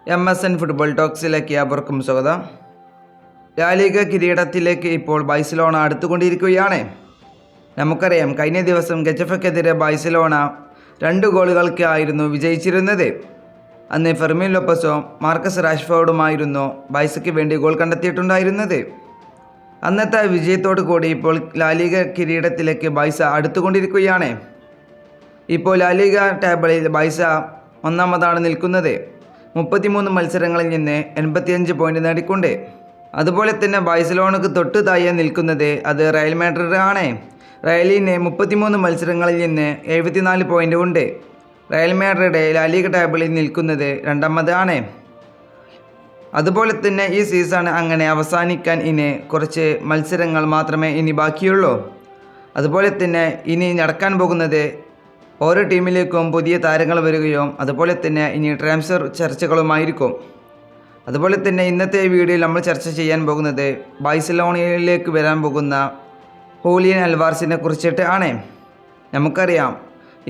MSN football ടോക്സിലേക്ക് അവർക്കും സ്വാഗതം. La Liga കിരീടത്തിലേക്ക് ഇപ്പോൾ ബാഴ്സലോണ അടുത്തുകൊണ്ടിരിക്കുകയാണ്. നമുക്കറിയാം, കഴിഞ്ഞ ദിവസം ഗെറ്റഫയ്ക്കെതിരെ ബാഴ്സലോണ 2 ഗോളുകൾക്കായിരുന്നു വിജയിച്ചിരുന്നത്. അന്ന് ഫെർമിൻ ലോപ്പസും മാർക്കസ് റാഷ്ഫോർഡുമായിരുന്നു ബാഴ്സയ്ക്ക് വേണ്ടി ഗോൾ കണ്ടെത്തിയിട്ടുണ്ടായിരുന്നത്. അന്നത്തെ വിജയത്തോടു കൂടി ഇപ്പോൾ ലാലിഗ കിരീടത്തിലേക്ക് ബാഴ്സ അടുത്തുകൊണ്ടിരിക്കുകയാണ്. ഇപ്പോൾ ലാലിഗ ടേബിളിൽ ബാഴ്സ ഒന്നാമതാണ് നിൽക്കുന്നത്. 33 മത്സരങ്ങളിൽ നിന്ന് 85 പോയിന്റ് നേടിക്കൊണ്ട്. അതുപോലെ തന്നെ ബാഴ്സലോണക്ക് തൊട്ട് താഴെ നിൽക്കുന്നത് അത് റയൽ മാഡ്രിഡ് ആണ്. റയലിന് 33 മത്സരങ്ങളിൽ നിന്ന് 74 പോയിന്റ് ഉണ്ട്. റയൽ മാഡ്രിഡ് ലാലിഗ ടേബിളിൽ നിൽക്കുന്നത് 2ാമതാണ്. അതുപോലെ തന്നെ ഈ സീസൺ അങ്ങനെ അവസാനിക്കാൻ ഇനി കുറച്ച് മത്സരങ്ങൾ മാത്രമേ ഇനി ബാക്കിയുള്ളൂ. അതുപോലെ തന്നെ ഇനി നടക്കാൻ പോകുന്നത് ഓരോ ടീമിലേക്കും പുതിയ താരങ്ങൾ വരികയും അതുപോലെ തന്നെ ഇനി ട്രാൻസ്ഫർ ചർച്ചകളുമായിരിക്കും. അതുപോലെ തന്നെ ഇന്നത്തെ വീഡിയോയിൽ നമ്മൾ ചർച്ച ചെയ്യാൻ പോകുന്നത് ബാഴ്സലോണയിലേക്ക് വരാൻ പോകുന്ന ഹൂലിയൻ അൽവാർസിനെ കുറിച്ചിട്ട് ആണ്. നമുക്കറിയാം,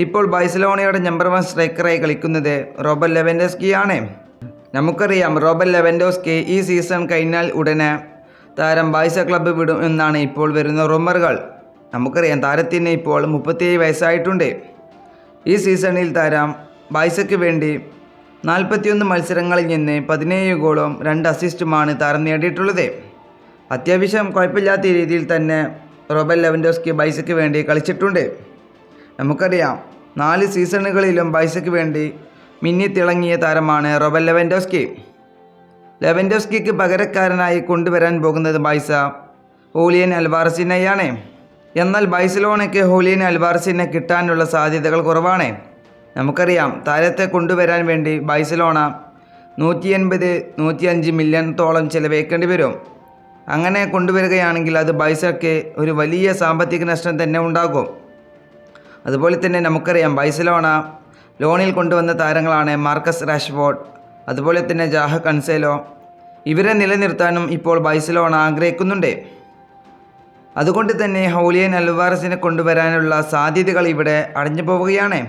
ഇപ്പോൾ ബാഴ്സലോണയുടെ നമ്പർ 1 സ്ട്രൈക്കറായി കളിക്കുന്നത് റോബർട്ട് ലെവൻഡോസ്കി ആണ്. നമുക്കറിയാം, റോബർട്ട് ലെവൻഡോസ്കി ഈ സീസൺ കഴിഞ്ഞാൽ ഉടനെ താരം ബാഴ്സ ക്ലബ്ബ് വിടും എന്നാണ് ഇപ്പോൾ വരുന്ന റൂമറുകൾ. നമുക്കറിയാം, താരത്തിന് ഇപ്പോൾ 37 വയസ്സായിട്ടുണ്ട്. ഈ സീസണിൽ താരം ബാഴ്സയ്ക്ക് വേണ്ടി 41 മത്സരങ്ങളിൽ നിന്ന് 17 ഗോളും 2 അസിസ്റ്റുമാണ് താരം നേടിയിട്ടുള്ളത്. അത്യാവശ്യം കുഴപ്പമില്ലാത്ത രീതിയിൽ തന്നെ റോബർട്ട് ലെവൻഡോസ്കി ബാഴ്സയ്ക്ക് വേണ്ടി കളിച്ചിട്ടുണ്ട്. നമുക്കറിയാം, 4 സീസണുകളിലും ബാഴ്സയ്ക്ക് വേണ്ടി മിന്നിത്തിളങ്ങിയ താരമാണ് റോബർട്ട് ലെവൻഡോസ്കി. ലെവൻഡോസ്കിക്ക് പകരക്കാരനായി കൊണ്ടുവരാൻ പോകുന്നത് ബാഴ്സ ഹൂലിയൻ അൽവാർസിനെയാണ്. എന്നാൽ ബാഴ്സലോണയ്ക്ക് ഹൂലിയൻ അൽവാർസിനെ കിട്ടാനുള്ള സാധ്യതകൾ കുറവാണ്. നമുക്കറിയാം, താരത്തെ കൊണ്ടുവരാൻ വേണ്ടി ബാഴ്സലോണ 180-105 മില്യണത്തോളം ചിലവഴിക്കേണ്ടി വരും. അങ്ങനെ കൊണ്ടുവരികയാണെങ്കിൽ അത് ബാഴ്സയ്ക്ക് ഒരു വലിയ സാമ്പത്തിക നഷ്ടം തന്നെ ഉണ്ടാകും. അതുപോലെ തന്നെ നമുക്കറിയാം, ബാഴ്സലോണ ലോണിൽ കൊണ്ടുവന്ന താരങ്ങളാണ് മാർക്കസ് റാഷ്ഫോർഡ്, അതുപോലെ തന്നെ ജാഹ കൻസേലോ. ഇവരെ നിലനിർത്താനും ഇപ്പോൾ ബാഴ്സലോണ ആഗ്രഹിക്കുന്നുണ്ട്. അതുകൊണ്ട് തന്നെ ഹൂലിയൻ അൽവാർസിനെ കൊണ്ടുവരാനുള്ള സാധ്യതകൾ ഇവിടെ അടഞ്ഞു പോവുകയാണ്.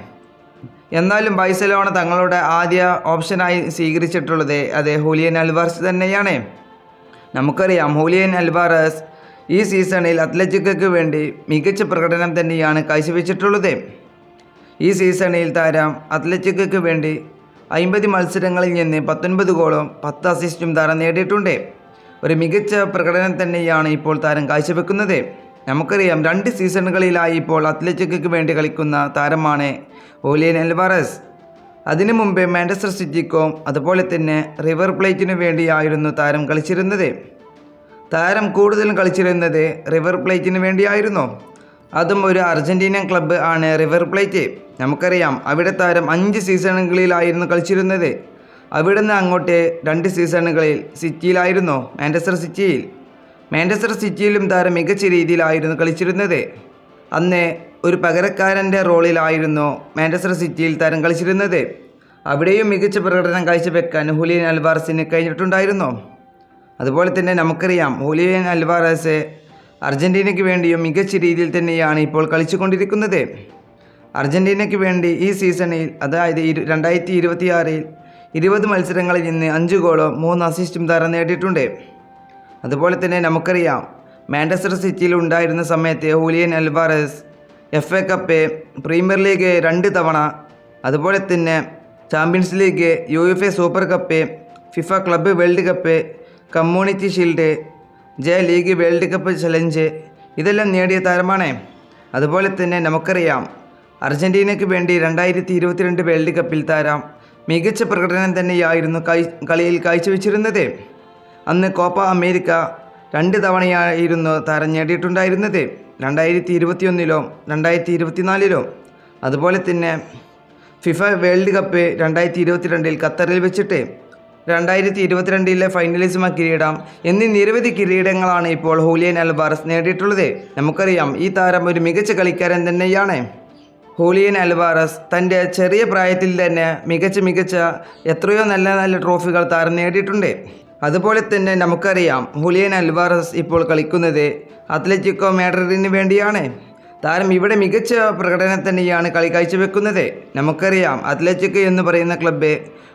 എന്നാലും ബാഴ്സലോണ തങ്ങളുടെ ആദ്യ ഓപ്ഷനായി സ്വീകരിച്ചിട്ടുള്ളത് അത് ഹൂലിയൻ അൽവാർസ് തന്നെയാണ്. നമുക്കറിയാം, ഹൂലിയൻ അൽവാറസ് ഈ സീസണിൽ അത്ലറ്റിക്കോയ്ക്ക് വേണ്ടി മികച്ച പ്രകടനം തന്നെയാണ് കാഴ്ചവെച്ചിട്ടുള്ളത്. ഈ സീസണിൽ താരം അത്ലറ്റിക്കോയ്ക്ക് വേണ്ടി 50 മത്സരങ്ങളിൽ നിന്ന് 19 ഗോളും 10 അസിസ്റ്റും താരം നേടിയിട്ടുണ്ട്. ഒരു മികച്ച പ്രകടനം തന്നെയാണ് ഇപ്പോൾ താരം കാഴ്ചവെക്കുന്നത്. നമുക്കറിയാം, 2 സീസണുകളിലായി ഇപ്പോൾ അത്ലറ്റിക്കോയ്ക്ക് വേണ്ടി കളിക്കുന്ന താരമാണ് ഹൂലിയൻ അൽവാറസ്. അതിനു മുമ്പ് മാഞ്ചസ്റ്റർ സിറ്റിക്കും അതുപോലെ തന്നെ റിവർ പ്ലേറ്റിനു വേണ്ടിയായിരുന്നു താരം കളിച്ചിരുന്നത്. താരം കൂടുതലും കളിച്ചിരുന്നത് റിവർ പ്ലേറ്റിന് വേണ്ടിയായിരുന്നു. അതും ഒരു അർജൻറ്റീനിയൻ ക്ലബ്ബ് ആണ് റിവർ പ്ലേറ്റ്. നമുക്കറിയാം, അവിടെ താരം 5 സീസണുകളിലായിരുന്നു കളിച്ചിരുന്നത്. അവിടുന്ന് അങ്ങോട്ട് 2 സീസണുകളിൽ സിറ്റിയിലായിരുന്നു, മാഞ്ചസ്റ്റർ സിറ്റിയിലും താരം മികച്ച രീതിയിലായിരുന്നു കളിച്ചിരുന്നത്. അന്ന് ഒരു പകരക്കാരൻ്റെ റോളിലായിരുന്നു മാഞ്ചസ്റ്റർ സിറ്റിയിൽ താരം കളിച്ചിരുന്നത്. അവിടെയും മികച്ച പ്രകടനം കാഴ്ചവെക്കാൻ ഹൂലിയൻ അൽവാർസിന് കഴിഞ്ഞിട്ടുണ്ടായിരുന്നു. അതുപോലെ തന്നെ നമുക്കറിയാം, ഹൂലിയൻ അൽവാറസ് അർജൻറ്റീനയ്ക്ക് വേണ്ടിയും മികച്ച രീതിയിൽ തന്നെയാണ് ഇപ്പോൾ കളിച്ചുകൊണ്ടിരിക്കുന്നത്. അർജൻറ്റീനയ്ക്ക് വേണ്ടി ഈ സീസണിൽ, അതായത് 2026-ൽ 20 മത്സരങ്ങളിൽ നിന്ന് 5 ഗോളും 3 അസിസ്റ്റും താരം നേടിയിട്ടുണ്ട്. അതുപോലെ തന്നെ നമുക്കറിയാം, മാഞ്ചസ്റ്റർ സിറ്റിയിൽ ഉണ്ടായിരുന്ന സമയത്ത് Julian Alvarez FA cup, premier league 2 തവണ, അതുപോലെ തന്നെ champions league, UEFA super cup, FIFA club world cup, community shield, league world cup challenge ഇതെല്ലാം നേടിയ താരമാണ്. അതുപോലെ തന്നെ നമുക്കറിയാം, അർജൻറ്റീനയ്ക്ക് വേണ്ടി 2022 വേൾഡ് കപ്പിൽ താരം മികച്ച പ്രകടനം തന്നെയായിരുന്നു കളിയിൽ കാഴ്ചവെച്ചിരുന്നത്. അന്ന് കോപ്പ അമേരിക്ക 2 തവണയായിരുന്നു താരം നേടിയിട്ടുണ്ടായിരുന്നത്, 2021-ലും 2024-ലും. അതുപോലെ തന്നെ ഫിഫ വേൾഡ് കപ്പ് 2022-ൽ ഖത്തറിൽ വെച്ചിട്ട്, 2022-ലെ ഫൈനലിസം കിരീടം എന്നീ നിരവധി കിരീടങ്ങളാണ് ഇപ്പോൾ ഹൂലിയൻ അൽവാറസ് നേടിയിട്ടുള്ളത്. നമുക്കറിയാം, ഈ താരം ഒരു മികച്ച കളിക്കാരൻ തന്നെയാണ്. ഹൂലിയൻ അൽവാറസ് തൻ്റെ ചെറിയ പ്രായത്തിൽ തന്നെ മികച്ച എത്രയോ നല്ല ട്രോഫികൾ താരം നേടിയിട്ടുണ്ട്. അതുപോലെ തന്നെ നമുക്കറിയാം, ഹൂലിയൻ അൽവാറസ് ഇപ്പോൾ കളിക്കുന്നത് അത്ലറ്റിക്കോ മാഡ്രിഡിന് വേണ്ടിയാണ്. താരം ഇവിടെ മികച്ച പ്രകടനം തന്നെയാണ് കളി കാഴ്ചവെക്കുന്നത്. നമുക്കറിയാം അത്ലറ്റിക് എന്ന് പറയുന്ന ക്ലബ്ബ്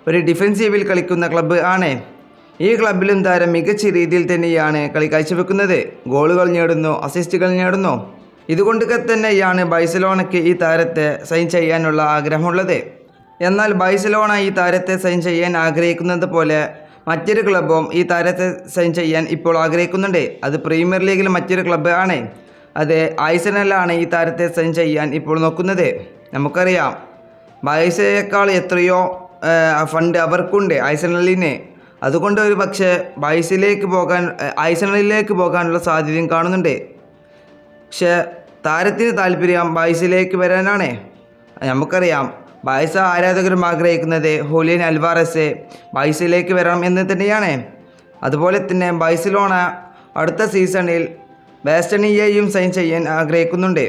ഒരു ഡിഫൻസീവിൽ കളിക്കുന്ന ക്ലബ്ബ് ആണ്. ഈ ക്ലബിലും താരം മികച്ച രീതിയിൽ തന്നെയാണ് കളി കാഴ്ചവെക്കുന്നത്. ഗോളുകൾ നേടുന്നു, അസിസ്റ്റുകൾ നേടുന്നു. ഇതുകൊണ്ടൊക്കെ തന്നെയാണ് ബാഴ്സലോണയ്ക്ക് ഈ താരത്തെ സൈൻ ചെയ്യാനുള്ള ആഗ്രഹമുള്ളത്. എന്നാൽ ബാഴ്സലോണ ഈ താരത്തെ സൈൻ ചെയ്യാൻ ആഗ്രഹിക്കുന്നത് പോലെ മറ്റൊരു ക്ലബ്ബും ഈ താരത്തെ സൈൻ ചെയ്യാൻ ഇപ്പോൾ ആഗ്രഹിക്കുന്നുണ്ട്. അത് പ്രീമിയർ ലീഗിൽ മറ്റൊരു ക്ലബ്ബ് ആണ്. അത് ആഴ്സണലാണ് ഈ താരത്തെ സൈൻ ചെയ്യാൻ ഇപ്പോൾ നോക്കുന്നത്. നമുക്കറിയാം ബാഴ്സയേക്കാൾ എത്രയോ ഫണ്ട് അവർക്കുണ്ട് ആഴ്സണലിന്. അതുകൊണ്ട് ഒരു പക്ഷേ ആഴ്സണലിലേക്ക് പോകാനുള്ള സാധ്യതയും കാണുന്നുണ്ട്. പക്ഷേ താരത്തിന് താല്പര്യം ബാഴ്സയിലേക്ക് വരാനാണ്. നമുക്കറിയാം ബാഴ്സ ആരാധകരും ആഗ്രഹിക്കുന്നത് ഹൂലിയൻ അൽവാറസ് ബാഴ്സയിലേക്ക് വരണം എന്ന് തന്നെയാണ്. അതുപോലെ തന്നെ ബാഴ്സലോണ അടുത്ത സീസണിൽ ബാസ്റ്റണിയെയും സൈൻ ചെയ്യാൻ ആഗ്രഹിക്കുന്നുണ്ട്.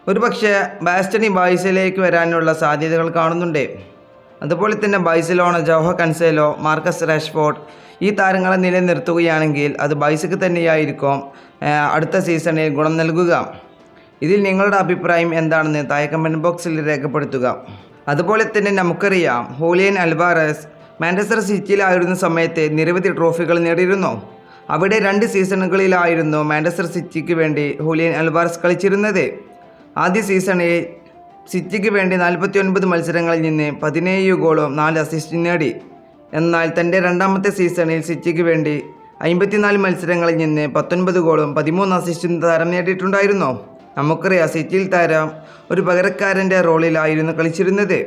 ഒരുപക്ഷെ ബാസ്റ്റണി ബാഴ്സയിലേക്ക് വരാനുള്ള സാധ്യതകൾ കാണുന്നുണ്ട്. അതുപോലെ തന്നെ Barcelona Joao Cancelo, Marcus Rashford ഈ താരങ്ങളെ നിലനിർത്തുകയാണെങ്കിൽ അത് ബാഴ്സയ്ക്ക് തന്നെയായിരിക്കും അടുത്ത സീസണിൽ ഗുണം നൽകുക. ഇതിൽ നിങ്ങളുടെ അഭിപ്രായം എന്താണെന്ന് താഴെ കമൻറ്റ് ബോക്സിൽ രേഖപ്പെടുത്തുക. അതുപോലെ തന്നെ നമുക്കറിയാം ഹൂലിയൻ അൽവാറസ് മാഞ്ചസ്റ്റർ സിറ്റിയിലായിരുന്ന സമയത്ത് നിരവധി ട്രോഫികൾ നേടിയിരുന്നു. അവിടെ 2 സീസണുകളിലായിരുന്നു മാഞ്ചസ്റ്റർ സിറ്റിക്ക് വേണ്ടി ഹൂലിയൻ അൽവാറസ് കളിച്ചിരുന്നത്. ആദ്യ സീസണിൽ സിറ്റിക്ക് വേണ്ടി 49 മത്സരങ്ങളിൽ നിന്ന് 17 ഗോളും 4 അസിസ്റ്റും നേടി. എന്നാൽ തൻ്റെ രണ്ടാമത്തെ സീസണിൽ സിറ്റിക്ക് വേണ്ടി 54 മത്സരങ്ങളിൽ നിന്ന് 19 ഗോളും 13 അസിസ്റ്റും താരം നേടിയിട്ടുണ്ടായിരുന്നു. നമുക്കറിയാം സിറ്റിയിൽ താരം ഒരു പകരക്കാരൻ്റെ റോളിലായിരുന്നു കളിച്ചിരുന്നത്.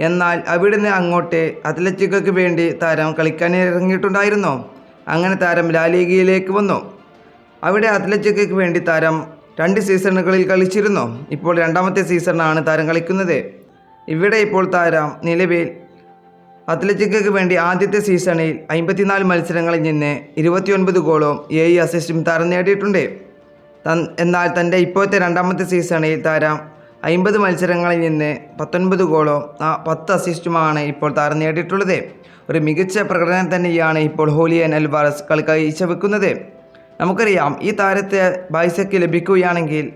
എന്നാൽ അവിടുന്ന് അങ്ങോട്ട് അത്ലറ്റിക്കോയ്ക്ക് വേണ്ടി താരം കളിക്കാൻ ഇറങ്ങിയിട്ടുണ്ടായിരുന്നു. അങ്ങനെ താരം ലാലിഗയിലേക്ക് വന്നു. അവിടെ അത്ലറ്റിക്കോയ്ക്ക് വേണ്ടി താരം 2 സീസണുകളിൽ കളിച്ചിരുന്നു. ഇപ്പോൾ രണ്ടാമത്തെ സീസണാണ് താരം കളിക്കുന്നത്. ഇവിടെ ഇപ്പോൾ താരം നിലവിൽ അത്ലറ്റിക്കോയ്ക്ക് വേണ്ടി ആദ്യത്തെ സീസണിൽ 54 മത്സരങ്ങളിൽ നിന്ന് 29 ഗോളും 7 അസിസ്റ്റും താരം നേടിയിട്ടുണ്ട്. എന്നാൽ തൻ്റെ ഇപ്പോഴത്തെ രണ്ടാമത്തെ സീസണിൽ താരം 50 മത്സരങ്ങളിൽ നിന്ന് 19 ഗോളും 10 അസിസ്റ്റുമാണ് ഇപ്പോൾ താരം നേടിയിട്ടുള്ളത്. ഒരു മികച്ച പ്രകടനം തന്നെയാണ് ഇപ്പോൾ ഹൂലിയൻ അൽവാറസ് കളി കാഴ്ചവെക്കുന്നത്. നമുക്കറിയാം ഈ താരത്തെ ബാഴ്സയ്ക്ക് ലഭിക്കുകയാണെങ്കിൽ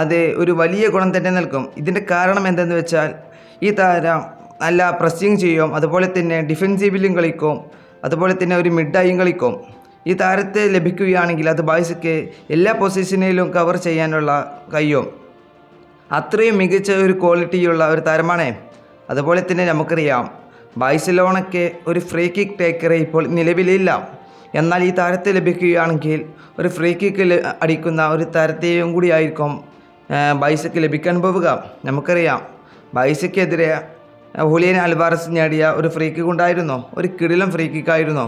അത് ഒരു വലിയ ഗുണം തന്നെ നൽകും. ഇതിൻ്റെ കാരണം എന്തെന്ന് വെച്ചാൽ ഈ താരം നല്ല പ്രസ്സിങ് ചെയ്യും, അതുപോലെ തന്നെ ഡിഫെൻസീവിലും കളിക്കും, അതുപോലെ തന്നെ ഒരു മിഡായും കളിക്കും. ഈ താരത്തെ ലഭിക്കുകയാണെങ്കിൽ അത് ബാഴ്സയ്ക്ക് എല്ലാ പൊസിഷനിലും കവർ ചെയ്യാനുള്ള കഴിയും. അത്രയും മികച്ച ഒരു ക്വാളിറ്റിയുള്ള ഒരു താരമാണ്. അതുപോലെ തന്നെ നമുക്കറിയാം ബാഴ്സലോണയ്ക്ക് ഒരു ഫ്രീ കിക്ക് ടേക്കർ ഇപ്പോൾ നിലവിലില്ല. എന്നാൽ ഈ താരത്തെ ലഭിക്കുകയാണെങ്കിൽ ഒരു ഫ്രീ കിക്ക് അടിക്കുന്ന ഒരു താരത്തെയും കൂടി ആയിരിക്കും ബാഴ്സയ്ക്ക് ലഭിക്കാൻ പോവുക. നമുക്കറിയാം ബാഴ്സയ്ക്കെതിരെ ഹൂലിയൻ അൽവാറസ് നേടിയ ഒരു ഫ്രീ കിക്ക് ഉണ്ടായിരുന്നു, ഒരു കിടിലം ഫ്രീ കിക്കായിരുന്നു.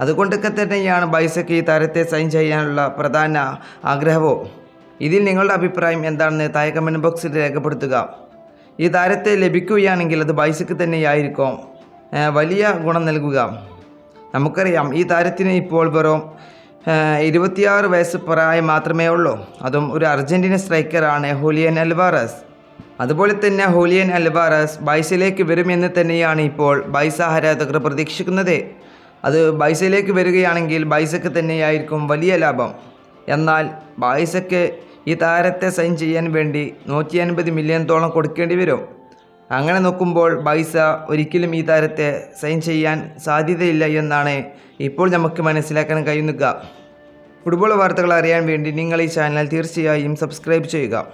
അതുകൊണ്ടൊക്കെ തന്നെയാണ് ബാഴ്സയ്ക്ക് ഈ താരത്തെ സൈൻ ചെയ്യാനുള്ള പ്രധാന ആഗ്രഹവും. ഇതിൽ നിങ്ങളുടെ അഭിപ്രായം എന്താണെന്ന് താഴെ കമൻറ്റ് ബോക്സിൽ രേഖപ്പെടുത്തുക. ഈ താരത്തെ ലഭിക്കുകയാണെങ്കിൽ അത് ബാഴ്സയ്ക്ക് തന്നെയായിരിക്കും വലിയ ഗുണം നൽകുക. നമുക്കറിയാം ഈ താരത്തിന് ഇപ്പോൾ വെറും 26 വയസ്സ് പ്രായം മാത്രമേ ഉള്ളൂ. അതും ഒരു അർജൻറ്റീന സ്ട്രൈക്കറാണ് ഹൂലിയൻ അൽവാറസ്. അതുപോലെ തന്നെ ഹൂലിയൻ അൽവാറസ് ബാഴ്സയിലേക്ക് വരുമെന്ന് തന്നെയാണ് ഇപ്പോൾ ബാഴ്സ ആരാധകർ പ്രതീക്ഷിക്കുന്നത്. അത് ബാഴ്സയിലേക്ക് വരികയാണെങ്കിൽ ബാഴ്സയ്ക്ക് തന്നെയായിരിക്കും വലിയ ലാഭം. എന്നാൽ ബാഴ്സയ്ക്ക് ഈ താരത്തെ സൈൻ ചെയ്യാൻ വേണ്ടി 150 മില്യണോളം കൊടുക്കേണ്ടി വരും. അങ്ങനെ നോക്കുമ്പോൾ ബാഴ്സ ഒരിക്കലും ഈ താരത്തെ സൈൻ ചെയ്യാൻ സാധ്യതയില്ല എന്നാണ് ഇപ്പോൾ നമുക്ക് മനസ്സിലാക്കാൻ കഴിയുക. ഫുട്ബോൾ വാർത്തകൾ അറിയാൻ വേണ്ടി നിങ്ങൾ ഈ ചാനൽ തീർച്ചയായും സബ്സ്ക്രൈബ് ചെയ്യുക.